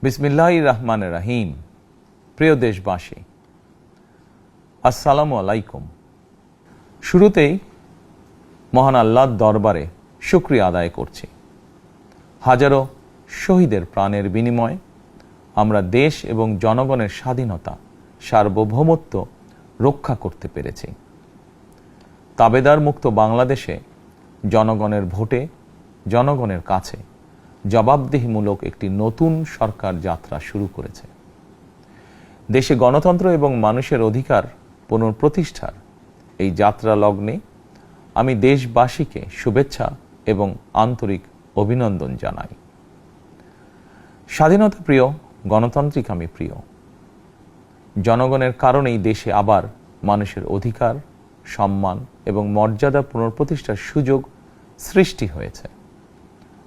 বিসমিল্লাহির রহমানির রহিম। প্রিয় দেশবাসী, আসসালামু আলাইকুম। শুরুতেই মহান আল্লাহর দরবারে শুকরিয়া আদায় করছি। হাজারো শহীদের প্রাণের বিনিময়ে আমরা দেশ এবং জনগণের স্বাধীনতা, সার্বভৌমত্ব রক্ষা করতে পেরেছি। তাবেদার মুক্ত বাংলাদেশে জনগণের ভোটে জনগণের কাছে জবাবদিহিমূলক একটি নতুন সরকার যাত্রা শুরু করেছে। দেশে গণতন্ত্র এবং মানুষের অধিকার পুনঃপ্রতিষ্ঠার এই যাত্রা লগ্নে আমি দেশবাসীকে শুভেচ্ছা এবং আন্তরিক অভিনন্দন জানাই। স্বাধীনতা প্রিয়, গণতান্ত্রিক আমি প্রিয়। জনগণের কারণেই দেশে আবার মানুষের অধিকার, সম্মান এবং মর্যাদা পুনঃপ্রতিষ্ঠার সুযোগ সৃষ্টি হয়েছে।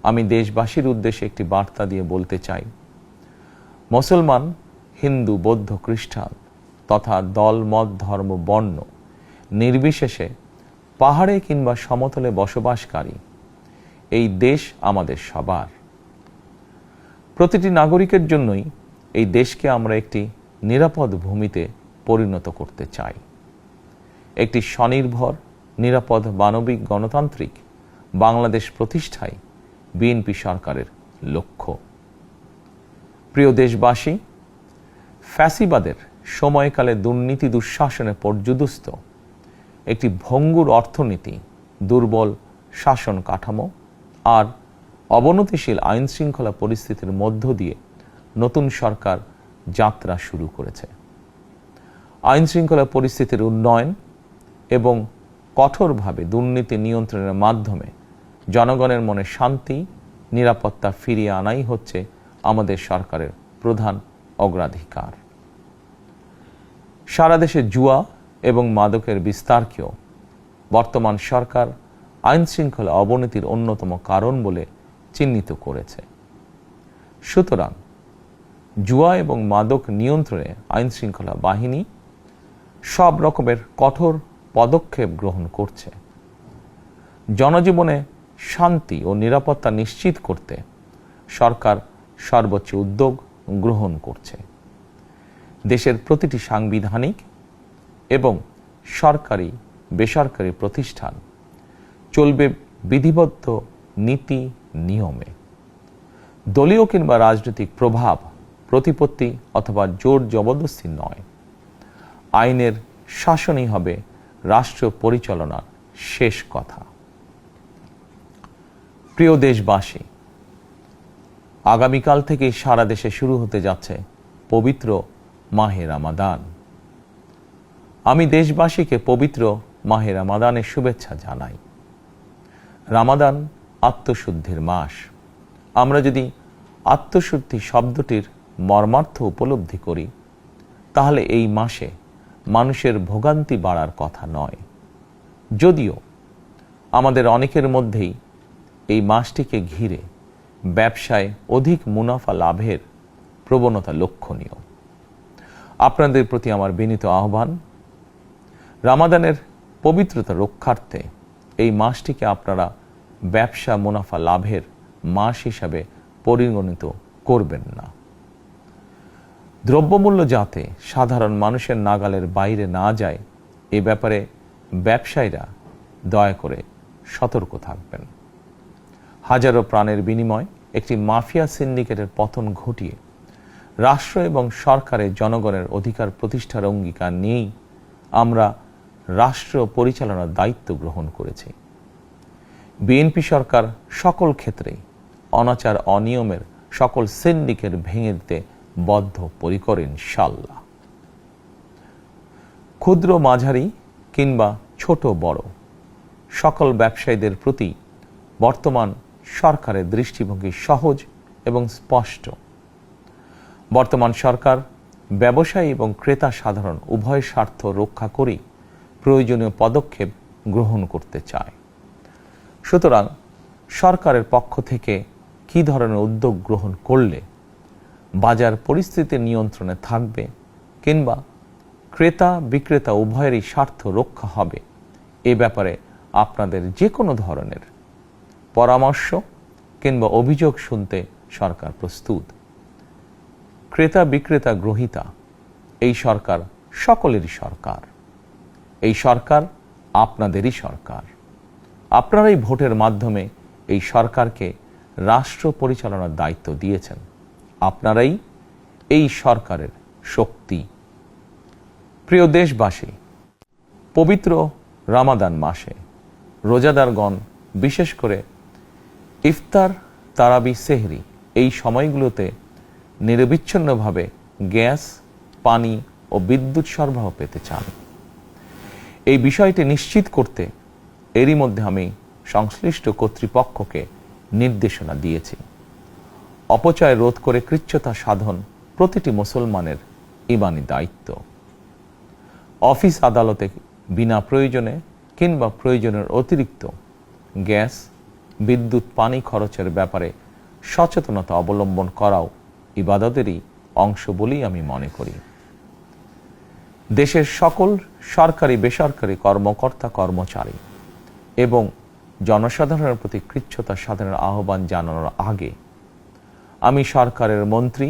আমি দেশবাসীর উদ্দেশ্যে একটি বার্তা দিয়ে বলতে চাই, মুসলমান, হিন্দু, বৌদ্ধ, খ্রিস্টান তথা দল, মত, ধর্ম, বর্ণ নির্বিশেষে পাহাড়ে কিংবা সমতলে বসবাসকারী এই দেশ আমাদের সবার। প্রতিটি নাগরিকের জন্যই এই দেশকে আমরা একটি নিরাপদ ভূমিতে পরিণত করতে চাই। একটি স্বনির্ভর, নিরাপদ, মানবিক, গণতান্ত্রিক বাংলাদেশ প্রতিষ্ঠায় বিএনপি সরকারের লক্ষ্য। প্রিয় দেশবাসী, ফ্যাসিবাদের সময়কালে দুর্নীতি, দুঃশাসনে পর্যুদস্ত একটি ভঙ্গুর অর্থনীতি, দুর্বল শাসন কাঠামো আর অবনতিশীল আইন শৃঙ্খলা পরিস্থিতির মধ্য দিয়ে নতুন সরকার যাত্রা শুরু করেছে। আইন শৃঙ্খলা পরিস্থিতির উন্নয়ন এবং কঠোরভাবে দুর্নীতি নিয়ন্ত্রণের মাধ্যমে জনগণের মনে শান্তি, নিরাপত্তা ফিরিয়ে আনাই হচ্ছে আমাদের সরকারের প্রধান অগ্রাধিকার। সারা দেশে জুয়া এবং মাদকের বিস্তারকেও বর্তমান সরকার আইন শৃঙ্খলা অবনতির অন্যতম কারণ বলে চিহ্নিত করেছে। সুতরাং জুয়া এবং মাদক নিয়ন্ত্রণে আইন শৃঙ্খলা বাহিনী সব রকমের কঠোর পদক্ষেপ গ্রহণ করছে। জনজীবনে শান্তি ও নিরাপত্তা নিশ্চিত করতে সরকার সর্বোচ্চ উদ্যোগ গ্রহণ করছে। দেশের প্রতিটি সাংবিধানিক এবং সরকারি, বেসরকারি প্রতিষ্ঠান চলবে বিধিবদ্ধ নীতি নিয়মে। দলীয় কিংবা রাজনৈতিক প্রভাব, প্রতিপত্তি অথবা জোর জবরদস্তি নয়। আইনের শাসনই হবে রাষ্ট্র পরিচালনার শেষ কথা। প্রিয় দেশবাসী, আগামীকাল থেকে সারা দেশে শুরু হতে যাচ্ছে পবিত্র মাহে রমাদান। আমি দেশবাসীকে পবিত্র মাহে রমাদানের শুভেচ্ছা জানাই। রমাদান আত্মশুদ্ধির মাস। আমরা যদি আত্মশুদ্ধি শব্দটির মর্মার্থ উপলব্ধি করি, তাহলে এই মাসে মানুষের ভোগান্তি বাড়ার কথা নয়। যদিও আমাদের অনেকের মধ্যেই এই মাসটিকে ঘিরে ব্যবসায় অধিক মুনাফা লাভের প্রবণতা লক্ষণীয়। আপনাদের প্রতি আমার বিনীত আহ্বান, রমাদানের পবিত্রতা রক্ষার্থে এই মাসটিকে আপনারা ব্যবসা মুনাফা লাভের মাস হিসাবে পরিগণিত করবেন না। দ্রব্যমূল্য যাতে সাধারণ মানুষের নাগালের বাইরে না যায়, এ ব্যাপারে ব্যবসায়ীরা দয়া করে সতর্ক থাকবেন। হাজারো প্রাণের বিনিময় একটি মাফিয়া সিন্ডিকেটের পতন ঘটিয়ে রাষ্ট্র এবং সরকারের জনগণের অধিকার প্রতিষ্ঠার অঙ্গীকার নিয়েই আমরা রাষ্ট্র পরিচালনার দায়িত্ব গ্রহণ করেছি। বিএনপি সরকার সকল ক্ষেত্রেই অনাচার, অনিয়মের সকল সিন্ডিকেট ভেঙে দিতে বদ্ধপরিকর ইনশাআল্লাহ। ক্ষুদ্র, মাঝারি কিংবা ছোট বড় সকল ব্যবসায়ীদের প্রতি বর্তমান সরকারের দৃষ্টিভঙ্গি সহজ এবং স্পষ্ট। বর্তমান সরকার ব্যবসায়ী এবং ক্রেতা সাধারণ উভয় স্বার্থ রক্ষা করেই প্রয়োজনীয় পদক্ষেপ গ্রহণ করতে চায়। সুতরাং সরকারের পক্ষ থেকে কী ধরনের উদ্যোগ গ্রহণ করলে বাজার পরিস্থিতি নিয়ন্ত্রণে থাকবে কিংবা ক্রেতা বিক্রেতা উভয়েরই স্বার্থ রক্ষা হবে, এ ব্যাপারে আপনাদের যে কোনো ধরনের পরামর্শ কিংবা অভিযোগ শুনতে সরকার প্রস্তুত। ক্রেতা বিক্রেতা গ্রহীতা, এই সরকার সকলেরই সরকার। এই সরকার আপনাদেরই সরকার। আপনারাই ভোটের মাধ্যমে এই সরকারকে রাষ্ট্র পরিচালনার দায়িত্ব দিয়েছেন। আপনারাই এই সরকারের শক্তি। প্রিয় দেশবাসী, পবিত্র রমাদান মাসে রোজাদারগণ বিশেষ করে ইফতার, তারাবি, সেহরি এই সময়গুলোতে নিরবিচ্ছিন্নভাবে গ্যাস, পানি ও বিদ্যুৎ সরবরাহ পেতে চান। এই বিষয়টি নিশ্চিত করতে এরই মধ্যে আমি সংশ্লিষ্ট কর্তৃপক্ষকে নির্দেশনা দিয়েছি। অপচয় রোধ করে কৃচ্ছ্রতা সাধন প্রতিটি মুসলমানের ঈমানি দায়িত্ব। অফিস আদালতে বিনা প্রয়োজনে কিংবা প্রয়োজনের অতিরিক্ত গ্যাস, বিদ্যুৎ, পানি খরচের ব্যাপারে সচেতনতা অবলম্বন করাও ইবাদতেরই অংশ বলেই আমি মনে করি। দেশের সকল সরকারি বেসরকারি কর্মকর্তা কর্মচারী এবং জনসাধারণের প্রতি কৃচ্ছ্রতা সাধনের আহ্বান জানানোর আগে আমি সরকারের মন্ত্রী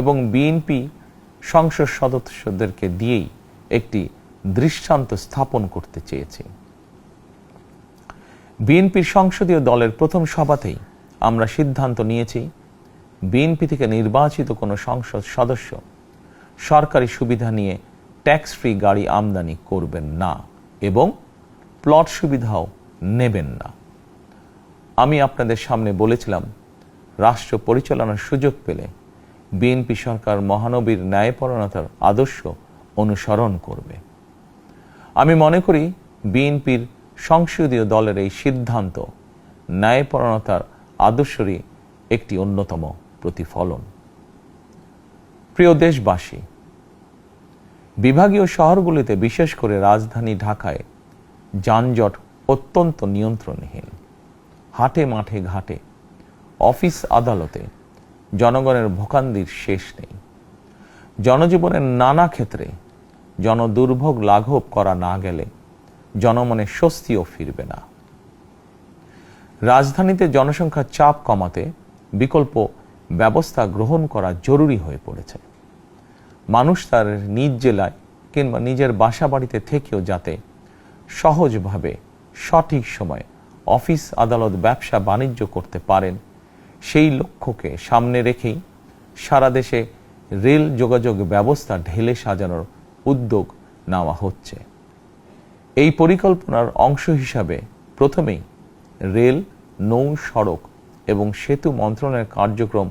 এবং বিএনপি সংসদ সদস্যদেরকে দিয়েই একটি দৃষ্টান্ত স্থাপন করতে চেয়েছি। বিএনপির সংসদীয় দলের প্রথম সভাতেই আমরা সিদ্ধান্ত নিয়েছি, বিএনপি থেকে নির্বাচিত কোনো সংসদ সদস্য সরকারি সুবিধা নিয়ে ট্যাক্স ফ্রি গাড়ি আমদানি করবেন না এবং প্লট সুবিধাও নেবেন না। আমি আপনাদের সামনে বলেছিলাম, রাষ্ট্র পরিচালনার সুযোগ পেলে বিএনপি সরকার মহানবীর ন্যায়পরায়ণতার আদর্শ অনুসরণ করবে। আমি মনে করি বিএনপির সংসদীয় দলের এই সিদ্ধান্ত ন্যায়পরায়ণতার আদর্শেরই একটি অন্যতম প্রতিফলন। প্রিয় দেশবাসী, বিভাগীয় শহরগুলিতে বিশেষ করে রাজধানী ঢাকায় যানজট অত্যন্ত নিয়ন্ত্রণহীন। হাটে মাঠে ঘাটে, অফিস আদালতে জনগণের ভোগান্তির শেষ নেই। জনজীবনের নানা ক্ষেত্রে জনদুর্ভোগ লাঘব করা না গেলে জনমনে স্বস্তিও ফিরবে না। রাজধানীতে জনসংখ্যার চাপ কমাতে বিকল্প ব্যবস্থা গ্রহণ করা জরুরি হয়ে পড়েছে। মানুষ তার নিজ জেলায় কিংবা নিজের বাসা বাড়িতে থেকেও যাতে সহজভাবে সঠিক সময়ে অফিস, আদালত, ব্যবসা বাণিজ্য করতে পারেন, সেই লক্ষ্যকে সামনে রেখেই সারা দেশে রেল যোগাযোগ ব্যবস্থা ঢেলে সাজানোর উদ্যোগ নেওয়া হচ্ছে। এই পরিকল্পনার অংশ হিসাবে প্রথমেই রেল, নৌ, সড়ক এবং সেতু মন্ত্রণালয়ের কার্যক্রম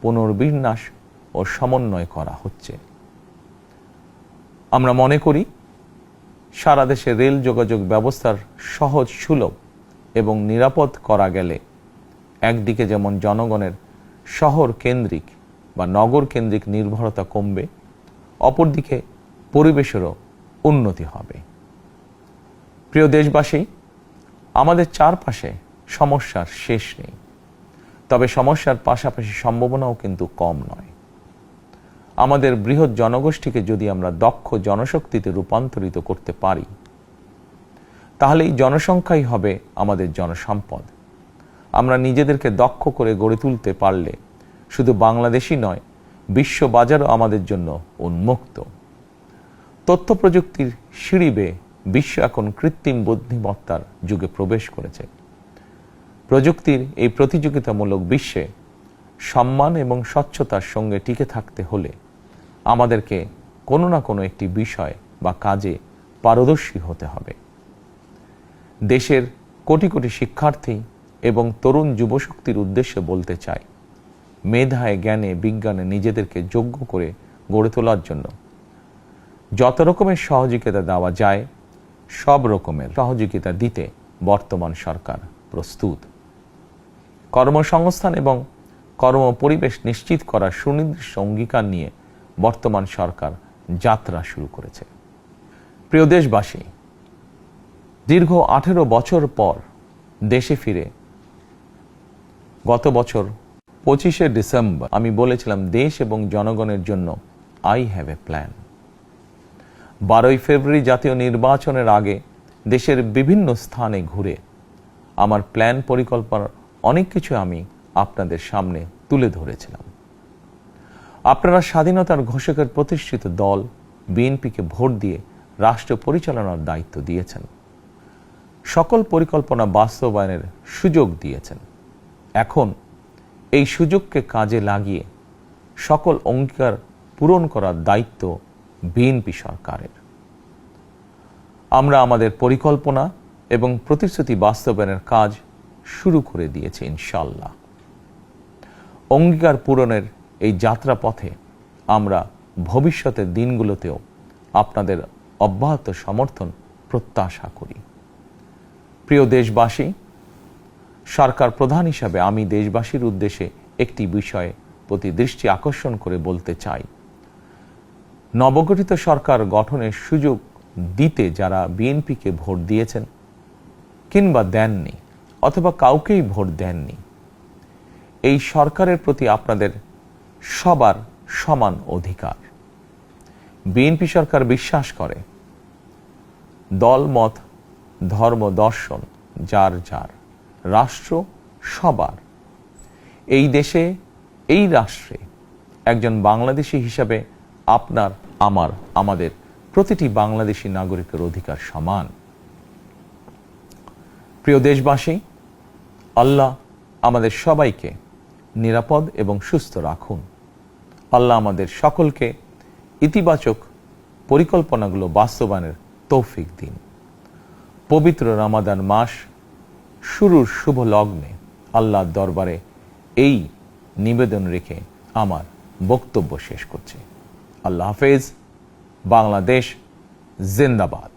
পুনর্বিন্যাস ও সমন্বয় করা হচ্ছে। আমরা মনে করি সারা দেশে রেল যোগাযোগ ব্যবস্থার সহজ, সুলভ এবং নিরাপদ করা গেলে একদিকে যেমন জনগণের শহর কেন্দ্রিক বা নগর কেন্দ্রিক নির্ভরতা কমবে, অপরদিকে পরিবেশেরও উন্নতি হবে। প্রিয় দেশবাসী, আমাদের চারপাশে সমস্যার শেষ নেই, তবে সমস্যার পাশাপাশি সম্ভাবনাও কিন্তু কম নয়। আমাদের বৃহৎ জনগোষ্ঠীকে যদি আমরা দক্ষ জনশক্তিতে রূপান্তরিত করতে পারি, তাহলে এই জনসংখ্যাই হবে আমাদের জনসম্পদ। আমরা নিজেদেরকে দক্ষ করে গড়ে তুলতে পারলে শুধু বাংলাদেশই নয়, বিশ্ব বাজারও আমাদের জন্য উন্মুক্ত। তথ্য প্রযুক্তির সিঁড়ি বেয়ে বিশ্ব এখন কৃত্রিম বুদ্ধিমত্তার যুগে প্রবেশ করেছে। প্রযুক্তির এই প্রতিযোগিতামূলক বিশ্বে সম্মান এবং স্বচ্ছতার সঙ্গে টিকে থাকতে হলে আমাদেরকে কোনো না কোনো একটি বিষয় বা কাজে পারদর্শী হতে হবে। দেশের কোটি কোটি শিক্ষার্থী এবং তরুণ যুবশক্তির উদ্দেশ্যে বলতে চাই, মেধায়, জ্ঞানে, বিজ্ঞানে নিজেদেরকে যোগ্য করে গড়ে তোলার জন্য যত রকমের সহযোগিতা দেওয়া যায় সব রকমের সহযোগিতা দিতে বর্তমান সরকার প্রস্তুত। কর্মসংস্থান এবং কর্মপরিবেশ নিশ্চিত করার সুনির্দিষ্ট অঙ্গীকার নিয়ে বর্তমান সরকার যাত্রা শুরু করেছে। প্রিয় দেশবাসী, দীর্ঘ 18 বছর পর দেশে ফিরে গত বছর 25শে ডিসেম্বর আমি বলেছিলাম, দেশ এবং জনগণের জন্য আই হ্যাভ এ প্ল্যান। 12ই ফেব্রুয়ারি জাতীয় নির্বাচনের আগে দেশের বিভিন্ন স্থানে ঘুরে আমার প্ল্যান, পরিকল্পনার অনেক কিছু আমি আপনাদের সামনে তুলে ধরেছিলাম। আপনারা স্বাধীনতার ঘোষকের প্রতিষ্ঠিত দল বিএনপিকে ভোট দিয়ে রাষ্ট্র পরিচালনার দায়িত্ব দিয়েছেন, সকল পরিকল্পনা বাস্তবায়নের সুযোগ দিয়েছেন। এখন এই সুযোগকে কাজে লাগিয়ে সকল অঙ্গীকার পূরণ করার দায়িত্ব বিএনপি সরকারের। আমরা আমাদের পরিকল্পনা এবং প্রতিশ্রুতি বাস্তবায়নের কাজ শুরু করে দিয়েছি ইনশাআল্লাহ। অঙ্গীকার পূরণের এই যাত্রাপথে আমরা ভবিষ্যতের দিনগুলোতেও আপনাদের অব্যাহত সমর্থন প্রত্যাশা করি। প্রিয় দেশবাসী, সরকার প্রধান হিসাবে আমি দেশবাসীর উদ্দেশ্যে একটি বিষয়ে প্রতি দৃষ্টি আকর্ষণ করে বলতে চাই। নবগঠিত সরকার গঠনের সুযোগ দিতে যারা বিএনপিকে ভোট দিয়েছেন কিংবা দেননি অথবা কাউকেই ভোট দেননি, এই সরকারের প্রতি আপনাদের সবার সমান অধিকার। বিএনপি সরকার বিশ্বাস করে দলমত, ধর্ম, দর্শন যার যার, রাষ্ট্র সবার। এই দেশে, এই রাষ্ট্রে একজন বাংলাদেশী হিসাবে আপনার, আমার, আমাদের প্রতিটি বাংলাদেশী নাগরিকের অধিকার সমান। প্রিয় দেশবাসী, আল্লাহ আমাদের সবাইকে নিরাপদ এবং সুস্থ রাখুন। আল্লাহ আমাদের সকলকে ইতিবাচক পরিকল্পনাগুলো বাস্তবায়নের তৌফিক দিন। পবিত্র রমাদান মাস শুরুর শুভ লগ্নে আল্লাহর দরবারে এই নিবেদন রেখে আমার বক্তব্য শেষ করছি। আল্লাহ হাফেজ। বাংলাদেশ জিন্দাবাদ।